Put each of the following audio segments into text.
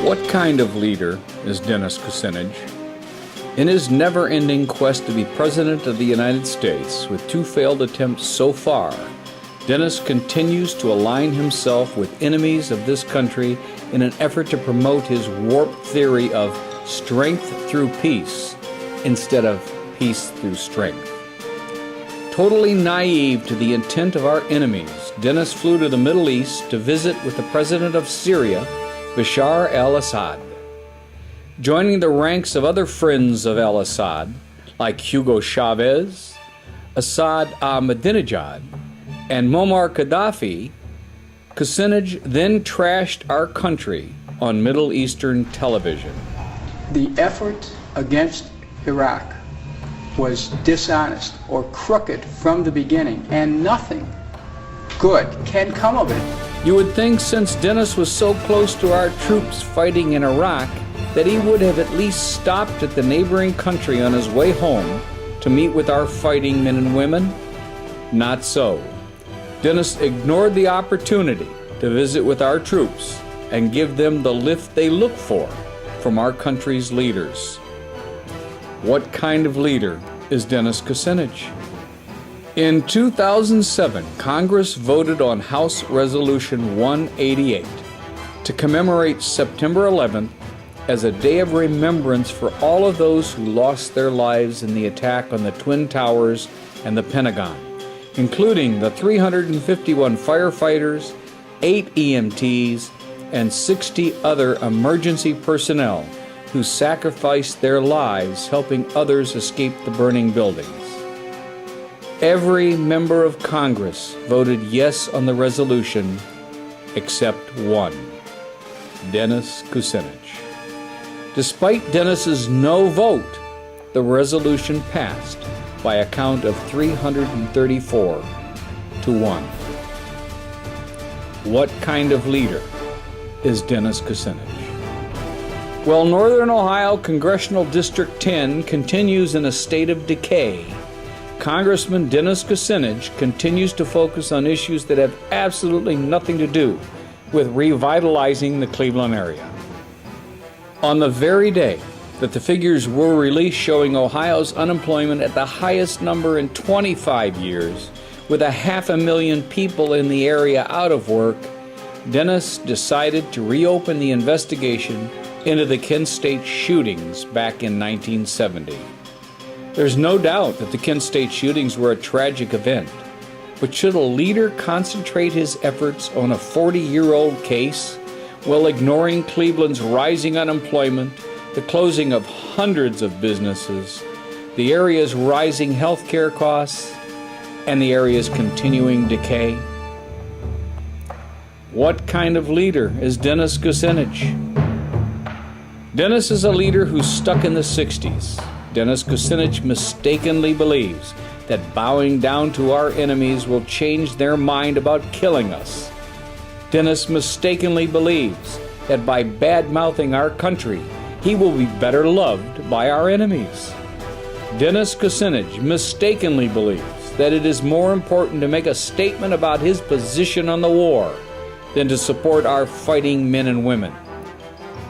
What kind of leader is Dennis Kucinich? In his never-ending quest to be President of the United States, with 2 failed attempts so far, Dennis continues to align himself with enemies of this country in an effort to promote his warped theory of strength through peace instead of peace through strength. Totally naive to the intent of our enemies, Dennis flew to the Middle East to visit with the president of Syria, Bashar al-Assad. Joining the ranks of other friends of al-Assad, like Hugo Chavez, Assad Ahmadinejad, and Muammar Gaddafi, Kucinich then trashed our country on Middle Eastern television. The effort against Iraq was dishonest or crooked from the beginning, and nothing good can come of it. You would think, since Dennis was so close to our troops fighting in Iraq, that he would have at least stopped at the neighboring country on his way home to meet with our fighting men and women. Not so. Dennis ignored the opportunity to visit with our troops and give them the lift they look for from our country's leaders. What kind of leader is Dennis Kucinich? In 2007, Congress voted on House Resolution 188 to commemorate September 11th as a day of remembrance for all of those who lost their lives in the attack on the Twin Towers and the Pentagon, including the 351 firefighters, 8 EMTs, and 60 other emergency personnel who sacrificed their lives helping others escape the burning buildings. Every member of Congress voted yes on the resolution except one, Dennis Kucinich. Despite Dennis's no vote, the resolution passed by a count of 334 to 1. What kind of leader is Dennis Kucinich? Well, Northern Ohio Congressional District 10 continues in a state of decay. Congressman Dennis Kucinich continues to focus on issues that have absolutely nothing to do with revitalizing the Cleveland area. On the very day that the figures were released showing Ohio's unemployment at the highest number in 25 years, with 500,000 people in the area out of work, Dennis decided to reopen the investigation into the Kent State shootings back in 1970. There's no doubt that the Kent State shootings were a tragic event, but should a leader concentrate his efforts on a 40-year-old case while ignoring Cleveland's rising unemployment, the closing of hundreds of businesses, the area's rising health care costs, and the area's continuing decay? What kind of leader is Dennis Kucinich? Dennis is a leader who's stuck in the 60s. Dennis Kucinich mistakenly believes that bowing down to our enemies will change their mind about killing us. Dennis mistakenly believes that by bad-mouthing our country, he will be better loved by our enemies. Dennis Kucinich mistakenly believes that it is more important to make a statement about his position on the war than to support our fighting men and women.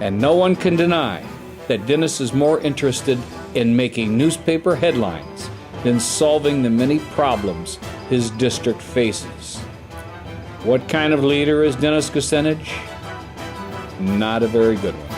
And no one can deny that Dennis is more interested in making newspaper headlines than solving the many problems his district faces. What kind of leader is Dennis Kucinich? Not a very good one.